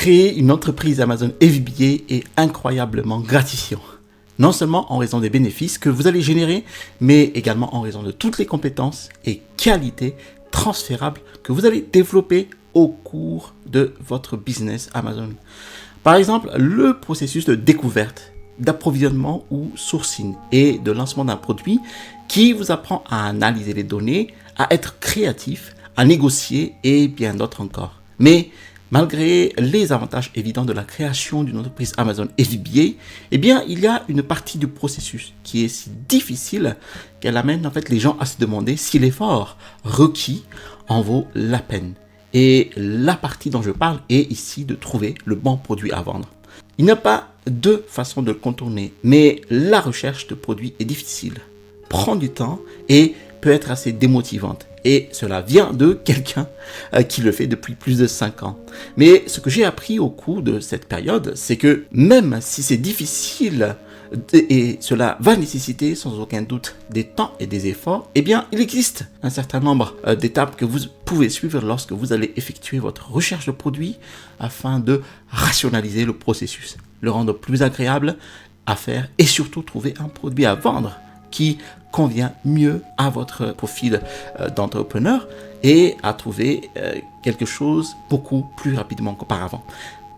Créer une entreprise Amazon FBA est incroyablement gratifiant. Non seulement en raison des bénéfices que vous allez générer, mais également en raison de toutes les compétences et qualités transférables que vous allez développer au cours de votre business Amazon. Par exemple, le processus de découverte, d'approvisionnement ou sourcing et de lancement d'un produit qui vous apprend à analyser les données, à être créatif, à négocier et bien d'autres encore. Mais malgré les avantages évidents de la création d'une entreprise Amazon FBA, eh bien, il y a une partie du processus qui est si difficile qu'elle amène en fait les gens à se demander si l'effort requis en vaut la peine. Et la partie dont je parle est ici de trouver le bon produit à vendre. Il n'y a pas deux façons de le contourner, mais la recherche de produits est difficile, prend du temps et peut être assez démotivante. Et cela vient de quelqu'un qui le fait depuis plus de 5 ans. Mais ce que j'ai appris au cours de cette période, c'est que même si c'est difficile et cela va nécessiter sans aucun doute des temps et des efforts, eh bien, il existe un certain nombre d'étapes que vous pouvez suivre lorsque vous allez effectuer votre recherche de produit afin de rationaliser le processus, le rendre plus agréable à faire et surtout trouver un produit à vendre qui convient mieux à votre profil d'entrepreneur et à trouver quelque chose beaucoup plus rapidement qu'auparavant.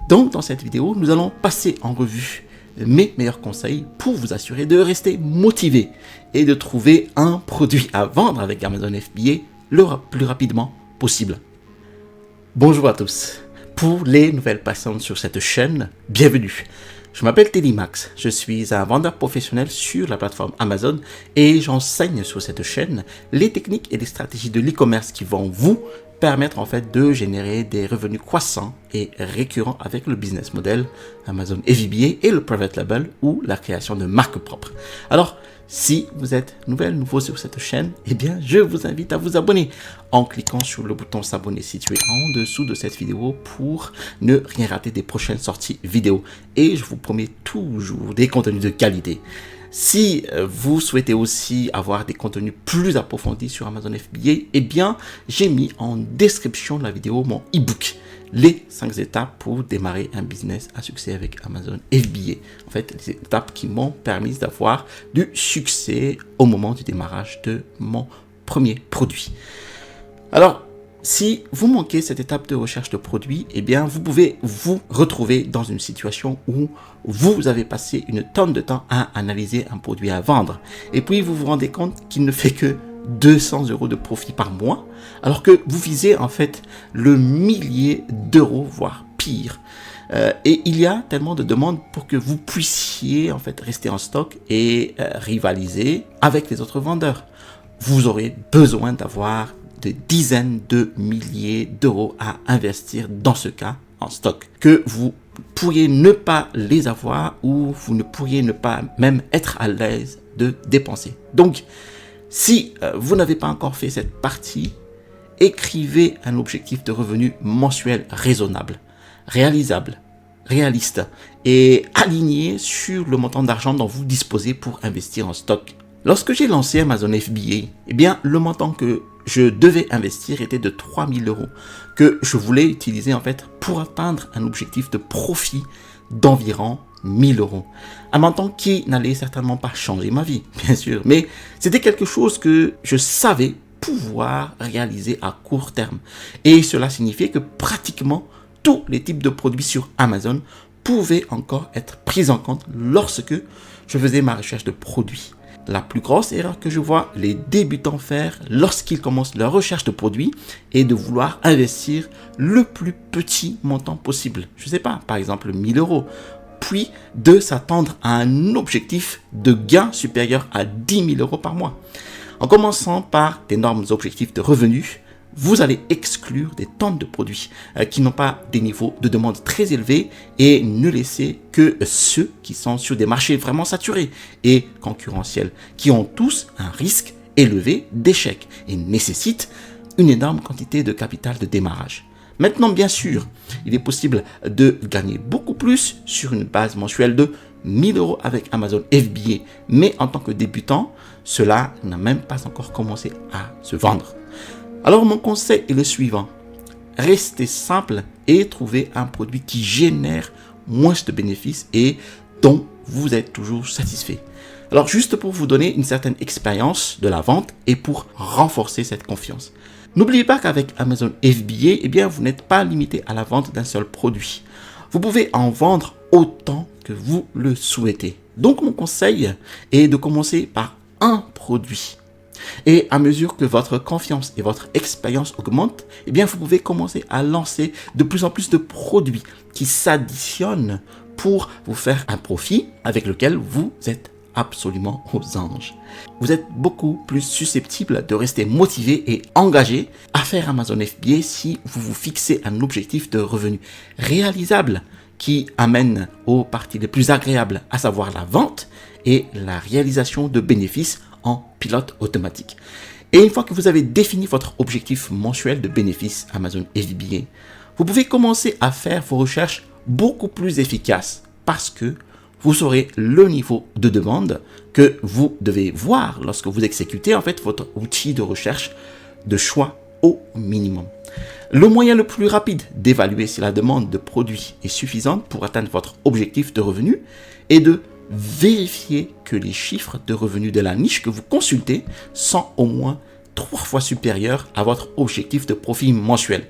Donc, dans cette vidéo, nous allons passer en revue mes meilleurs conseils pour vous assurer de rester motivé et de trouver un produit à vendre avec Amazon FBA le plus rapidement possible. Bonjour à tous. Pour les nouvelles personnes sur cette chaîne, bienvenue. Je m'appelle Teddymax, je suis un vendeur professionnel sur la plateforme Amazon et j'enseigne sur cette chaîne les techniques et les stratégies de l'e-commerce qui vont vous permettre en fait de générer des revenus croissants et récurrents avec le business model Amazon FBA et le private label ou la création de marques propres. Alors, si vous êtes nouveau sur cette chaîne, eh bien, je vous invite à vous abonner en cliquant sur le bouton s'abonner situé en dessous de cette vidéo pour ne rien rater des prochaines sorties vidéo. Et je vous promets toujours des contenus de qualité. Si vous souhaitez aussi avoir des contenus plus approfondis sur Amazon FBA, eh bien, j'ai mis en description de la vidéo mon e-book. Les 5 étapes pour démarrer un business à succès avec Amazon FBA. En fait, les étapes qui m'ont permis d'avoir du succès au moment du démarrage de mon premier produit. Alors, si vous manquez cette étape de recherche de produit, eh bien, vous pouvez vous retrouver dans une situation où vous avez passé une tonne de temps à analyser un produit à vendre. Et puis, vous vous rendez compte qu'il ne fait que 200 € de profit par mois, alors que vous visez en fait le millier d'euros, voire pire. Et il y a tellement de demandes pour que vous puissiez en fait rester en stock et rivaliser avec les autres vendeurs. Vous aurez besoin d'avoir des dizaines de milliers d'euros à investir dans ce cas en stock, que vous pourriez ne pas les avoir ou vous ne pourriez ne pas même être à l'aise de dépenser. Donc, si vous n'avez pas encore fait cette partie, écrivez un objectif de revenu mensuel raisonnable, réalisable, réaliste et aligné sur le montant d'argent dont vous disposez pour investir en stock. Lorsque j'ai lancé Amazon FBA, eh bien, le montant que je devais investir était de 3 000 € que je voulais utiliser en fait pour atteindre un objectif de profit d'environ 1 000 €. Un montant qui n'allait certainement pas changer ma vie, bien sûr, mais c'était quelque chose que je savais pouvoir réaliser à court terme. Et cela signifiait que pratiquement tous les types de produits sur Amazon pouvaient encore être pris en compte lorsque je faisais ma recherche de produits. La plus grosse erreur que je vois les débutants faire lorsqu'ils commencent leur recherche de produits est de vouloir investir le plus petit montant possible. Je ne sais pas, par exemple 1 000 €, puis de s'attendre à un objectif de gain supérieur à 10 000 € par mois. En commençant par d'énormes objectifs de revenus, vous allez exclure des tonnes de produits qui n'ont pas des niveaux de demande très élevés et ne laisser que ceux qui sont sur des marchés vraiment saturés et concurrentiels, qui ont tous un risque élevé d'échec et nécessitent une énorme quantité de capital de démarrage. Maintenant, bien sûr, il est possible de gagner beaucoup plus sur une base mensuelle de 1 000 € avec Amazon FBA, mais en tant que débutant, cela n'a même pas encore commencé à se vendre. Alors mon conseil est le suivant. restez simple et trouvez un produit qui génère moins de bénéfices et dont vous êtes toujours satisfait. Alors juste pour vous donner une certaine expérience de la vente et pour renforcer cette confiance. N'oubliez pas qu'avec Amazon FBA, eh bien, vous n'êtes pas limité à la vente d'un seul produit. Vous pouvez en vendre autant que vous le souhaitez. Donc mon conseil est de commencer par un produit. Et à mesure que votre confiance et votre expérience augmentent, eh bien, vous pouvez commencer à lancer de plus en plus de produits qui s'additionnent pour vous faire un profit avec lequel vous êtes absolument aux anges. Vous êtes beaucoup plus susceptible de rester motivé et engagé à faire Amazon FBA si vous vous fixez un objectif de revenu réalisable qui amène aux parties les plus agréables, à savoir la vente et la réalisation de bénéfices en pilote automatique. Et une fois que vous avez défini votre objectif mensuel de bénéfices Amazon FBA, vous pouvez commencer à faire vos recherches beaucoup plus efficaces parce que vous aurez le niveau de demande que vous devez voir lorsque vous exécutez en fait votre outil de recherche de choix au minimum. Le moyen le plus rapide d'évaluer si la demande de produits est suffisante pour atteindre votre objectif de revenu est de vérifier que les chiffres de revenus de la niche que vous consultez sont au moins 3 fois supérieurs à votre objectif de profit mensuel.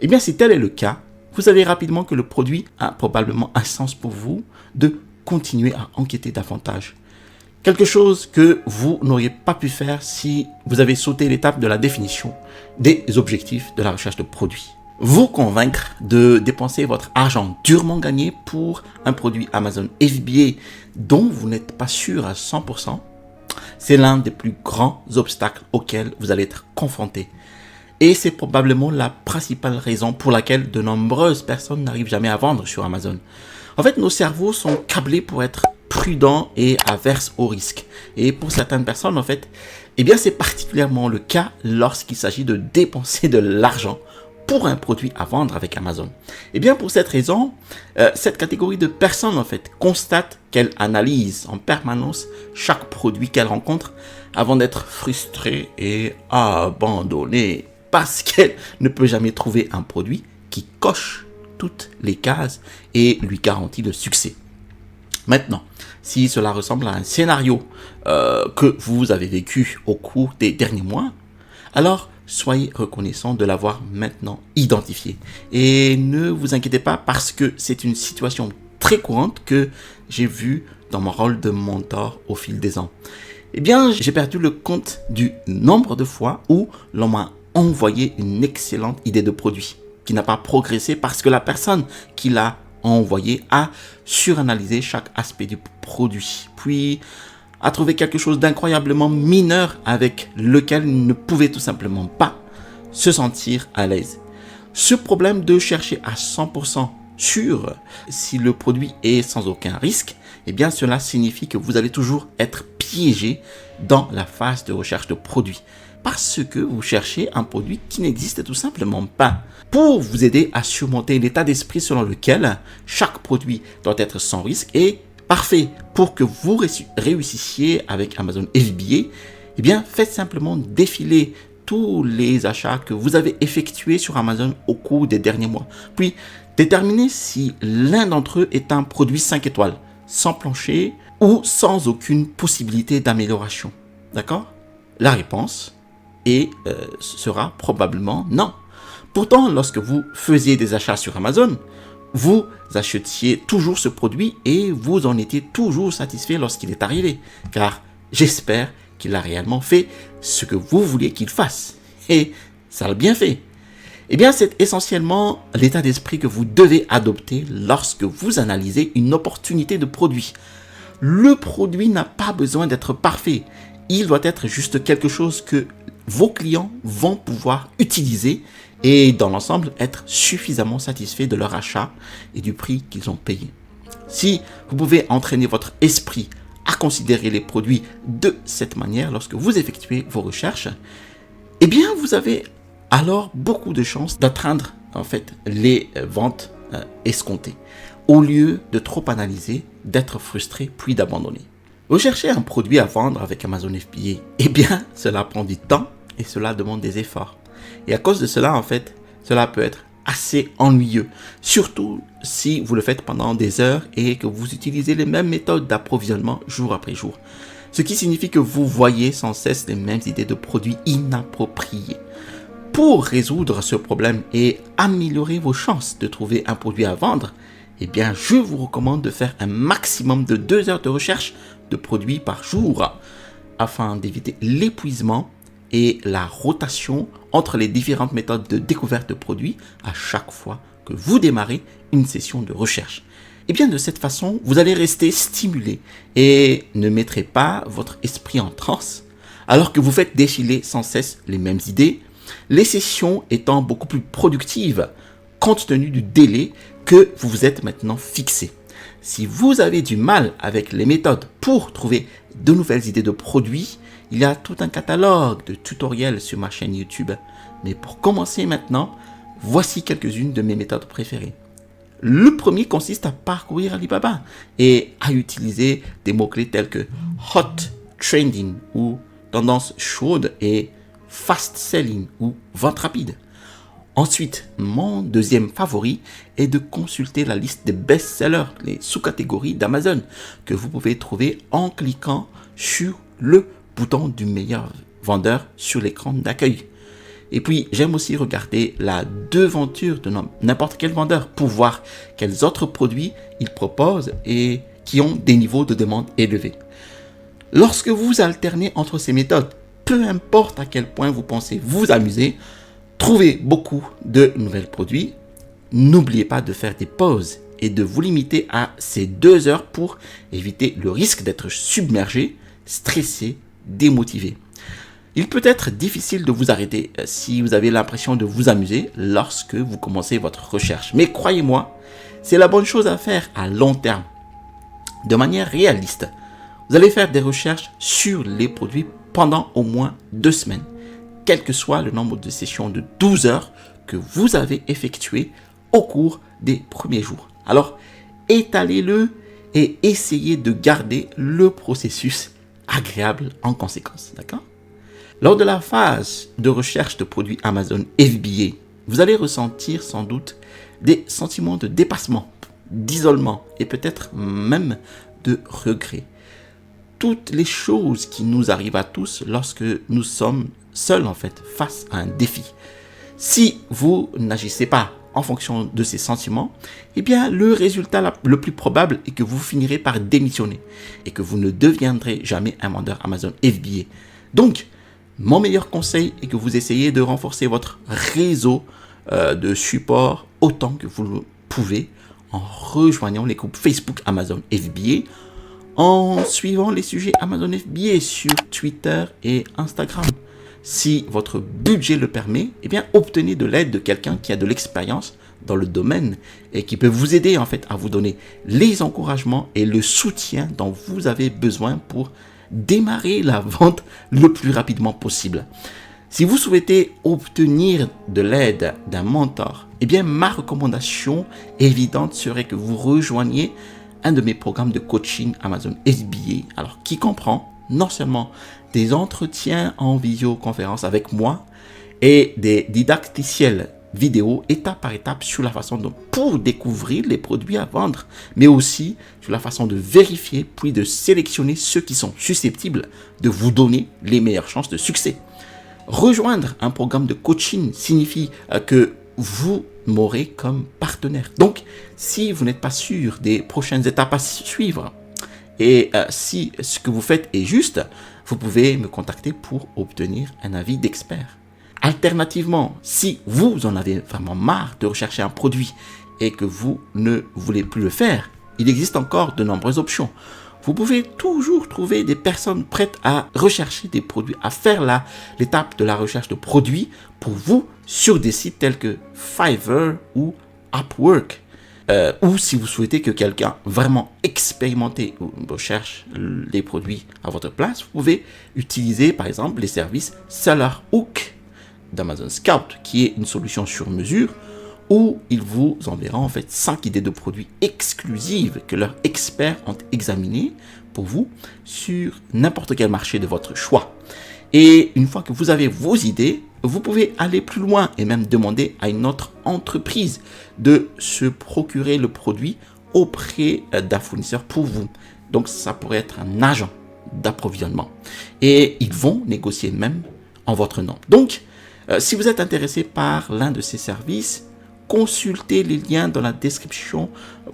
Et bien, si tel est le cas, vous savez rapidement que le produit a probablement un sens pour vous de continuer à enquêter davantage. Quelque chose que vous n'auriez pas pu faire si vous avez sauté l'étape de la définition des objectifs de la recherche de produits. Vous convaincre de dépenser votre argent durement gagné pour un produit Amazon FBA dont vous n'êtes pas sûr à 100%, c'est l'un des plus grands obstacles auxquels vous allez être confronté. Et c'est probablement la principale raison pour laquelle de nombreuses personnes n'arrivent jamais à vendre sur Amazon. En fait, nos cerveaux sont câblés pour être prudents et averses au risque. Et pour certaines personnes, en fait, eh bien, c'est particulièrement le cas lorsqu'il s'agit de dépenser de l'argent pour un produit à vendre avec Amazon. Eh bien, pour cette raison, cette catégorie de personnes, en fait, constate qu'elles analysent en permanence chaque produit qu'elles rencontrent avant d'être frustrées et abandonnées parce qu'elle ne peut jamais trouver un produit qui coche toutes les cases et lui garantit le succès. Maintenant, si cela ressemble à un scénario que vous avez vécu au cours des derniers mois, alors soyez reconnaissant de l'avoir maintenant identifié. Et ne vous inquiétez pas parce que c'est une situation très courante que j'ai vue dans mon rôle de mentor au fil des ans. Eh bien, j'ai perdu le compte du nombre de fois où l'on m'a envoyé une excellente idée de produit qui n'a pas progressé parce que la personne qui l'a envoyé a suranalysé chaque aspect du produit, puis a trouvé quelque chose d'incroyablement mineur avec lequel il ne pouvait tout simplement pas se sentir à l'aise. Ce problème de chercher à 100% sûr si le produit est sans aucun risque, eh bien cela signifie que vous allez toujours être piégé dans la phase de recherche de produit parce que vous cherchez un produit qui n'existe tout simplement pas. Pour vous aider à surmonter l'état d'esprit selon lequel chaque produit doit être sans risque et parfait pour que vous réussissiez avec Amazon FBA, eh bien, faites simplement défiler tous les achats que vous avez effectués sur Amazon au cours des derniers mois. Puis, déterminez si l'un d'entre eux est un produit 5 étoiles, sans plancher ou sans aucune possibilité d'amélioration. D'accord ? La réponse sera probablement non. Pourtant, lorsque vous faisiez des achats sur Amazon, vous achetiez toujours ce produit et vous en étiez toujours satisfait lorsqu'il est arrivé. Car j'espère qu'il a réellement fait ce que vous vouliez qu'il fasse. Et ça l'a bien fait. Eh bien, c'est essentiellement l'état d'esprit que vous devez adopter lorsque vous analysez une opportunité de produit. Le produit n'a pas besoin d'être parfait. Il doit être juste quelque chose que vos clients vont pouvoir utiliser et dans l'ensemble être suffisamment satisfaits de leur achat et du prix qu'ils ont payé. Si vous pouvez entraîner votre esprit à considérer les produits de cette manière lorsque vous effectuez vos recherches, eh bien vous avez alors beaucoup de chances d'atteindre en fait les ventes escomptées au lieu de trop analyser, d'être frustré puis d'abandonner. Rechercher un produit à vendre avec Amazon FBA, eh bien cela prend du temps et cela demande des efforts. Et à cause de cela, en fait, cela peut être assez ennuyeux, surtout si vous le faites pendant des heures et que vous utilisez les mêmes méthodes d'approvisionnement jour après jour. Ce qui signifie que vous voyez sans cesse les mêmes idées de produits inappropriés. Pour résoudre ce problème et améliorer vos chances de trouver un produit à vendre, eh bien, je vous recommande de faire un maximum de 2 heures de recherche de produits par jour afin d'éviter l'épuisement et la rotation entre les différentes méthodes de découverte de produits à chaque fois que vous démarrez une session de recherche. Et bien de cette façon, vous allez rester stimulé et ne mettrez pas votre esprit en transe alors que vous faites défiler sans cesse les mêmes idées, les sessions étant beaucoup plus productives compte tenu du délai que vous vous êtes maintenant fixé. Si vous avez du mal avec les méthodes pour trouver de nouvelles idées de produits, il y a tout un catalogue de tutoriels sur ma chaîne YouTube. Mais pour commencer maintenant, voici quelques-unes de mes méthodes préférées. Le premier consiste à parcourir Alibaba et à utiliser des mots-clés tels que hot, trending ou tendance chaude et fast selling ou vente rapide. Ensuite, mon deuxième favori est de consulter la liste des best-sellers, les sous-catégories d'Amazon, que vous pouvez trouver en cliquant sur le bouton du meilleur vendeur sur l'écran d'accueil. Et puis, j'aime aussi regarder la devanture de n'importe quel vendeur pour voir quels autres produits il propose et qui ont des niveaux de demande élevés. Lorsque vous alternez entre ces méthodes, peu importe à quel point vous pensez vous amuser, trouvez beaucoup de nouveaux produits. N'oubliez pas de faire des pauses et de vous limiter à ces 2 heures pour éviter le risque d'être submergé, stressé, démotivé. Il peut être difficile de vous arrêter si vous avez l'impression de vous amuser lorsque vous commencez votre recherche. Mais croyez-moi, c'est la bonne chose à faire à long terme. De manière réaliste, vous allez faire des recherches sur les produits pendant au moins 2 semaines. Quel que soit le nombre de sessions de 12 heures que vous avez effectuées au cours des premiers jours. Alors, étalez-le et essayez de garder le processus agréable en conséquence. D'accord ? Lors de la phase de recherche de produits Amazon FBA, vous allez ressentir sans doute des sentiments de dépassement, d'isolement et peut-être même de regret. Toutes les choses qui nous arrivent à tous lorsque nous sommes seuls face à un défi. Si vous n'agissez pas en fonction de ces sentiments, eh bien le résultat le plus probable est que vous finirez par démissionner et que vous ne deviendrez jamais un vendeur Amazon FBA. Donc, mon meilleur conseil est que vous essayez de renforcer votre réseau de support autant que vous le pouvez en rejoignant les groupes Facebook Amazon FBA, en suivant les sujets Amazon FBA sur Twitter et Instagram. Si votre budget le permet, eh bien, obtenez de l'aide de quelqu'un qui a de l'expérience dans le domaine et qui peut vous aider à vous donner les encouragements et le soutien dont vous avez besoin pour démarrer la vente le plus rapidement possible. Si vous souhaitez obtenir de l'aide d'un mentor, eh bien, ma recommandation évidente serait que vous rejoigniez un de mes programmes de coaching Amazon FBA, alors qui comprend non seulement des entretiens en visioconférence avec moi et des didacticiels vidéo étape par étape sur la façon pour découvrir les produits à vendre, mais aussi sur la façon de vérifier puis de sélectionner ceux qui sont susceptibles de vous donner les meilleures chances de succès. Rejoindre un programme de coaching signifie que vous m'aurez comme partenaire. Donc, si vous n'êtes pas sûr des prochaines étapes à suivre et si ce que vous faites est juste, vous pouvez me contacter pour obtenir un avis d'expert. Alternativement, si vous en avez vraiment marre de rechercher un produit et que vous ne voulez plus le faire, il existe encore de nombreuses options. Vous pouvez toujours trouver des personnes prêtes à rechercher des produits, à faire l'étape de la recherche de produits pour vous sur des sites tels que Fiverr ou Upwork. Ou si vous souhaitez que quelqu'un vraiment expérimenté recherche les produits à votre place, vous pouvez utiliser par exemple les services SellerHook d'Amazon Scout, qui est une solution sur mesure où il vous enverra 5 idées de produits exclusives que leurs experts ont examinées pour vous sur n'importe quel marché de votre choix. Et une fois que vous avez vos idées, Vous pouvez aller plus loin et même demander à une autre entreprise de se procurer le produit auprès d'un fournisseur pour vous. Donc, ça pourrait être un agent d'approvisionnement. Et ils vont négocier même en votre nom. Donc, si vous êtes intéressé par l'un de ces services, consultez les liens dans la description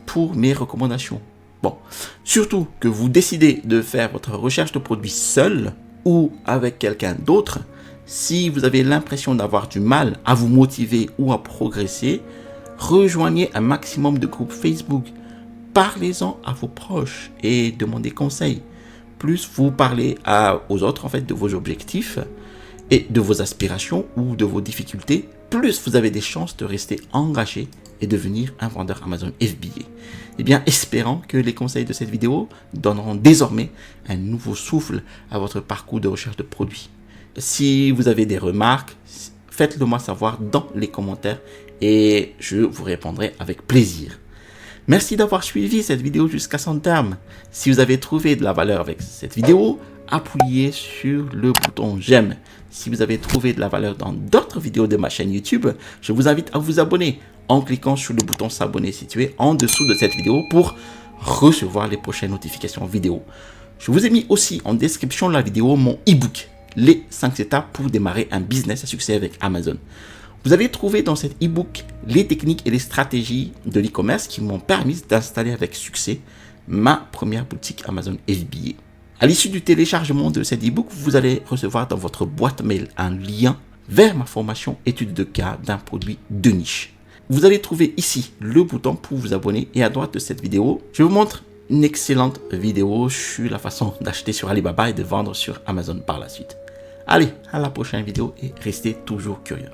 pour mes recommandations. Bon, surtout que vous décidez de faire votre recherche de produits seul ou avec quelqu'un d'autre, si vous avez l'impression d'avoir du mal à vous motiver ou à progresser, rejoignez un maximum de groupes Facebook. Parlez-en à vos proches et demandez conseil. Plus vous parlez aux autres en fait de vos objectifs et de vos aspirations ou de vos difficultés, plus vous avez des chances de rester engagé et devenir un vendeur Amazon FBA. Eh bien, espérant que les conseils de cette vidéo donneront désormais un nouveau souffle à votre parcours de recherche de produits. Si vous avez des remarques, faites-le moi savoir dans les commentaires et je vous répondrai avec plaisir. Merci d'avoir suivi cette vidéo jusqu'à son terme. Si vous avez trouvé de la valeur avec cette vidéo, appuyez sur le bouton j'aime. Si vous avez trouvé de la valeur dans d'autres vidéos de ma chaîne YouTube, je vous invite à vous abonner en cliquant sur le bouton s'abonner situé en dessous de cette vidéo pour recevoir les prochaines notifications vidéo. Je vous ai mis aussi en description de la vidéo mon e-book, les 5 étapes pour démarrer un business à succès avec Amazon. Vous allez trouver dans cet e-book les techniques et les stratégies de l'e-commerce qui m'ont permis d'installer avec succès ma première boutique Amazon FBA. À l'issue du téléchargement de cet e-book, vous allez recevoir dans votre boîte mail un lien vers ma formation étude de cas d'un produit de niche. Vous allez trouver ici le bouton pour vous abonner et à droite de cette vidéo, je vous montre une excellente vidéo sur la façon d'acheter sur Alibaba et de vendre sur Amazon par la suite. Allez, à la prochaine vidéo et restez toujours curieux.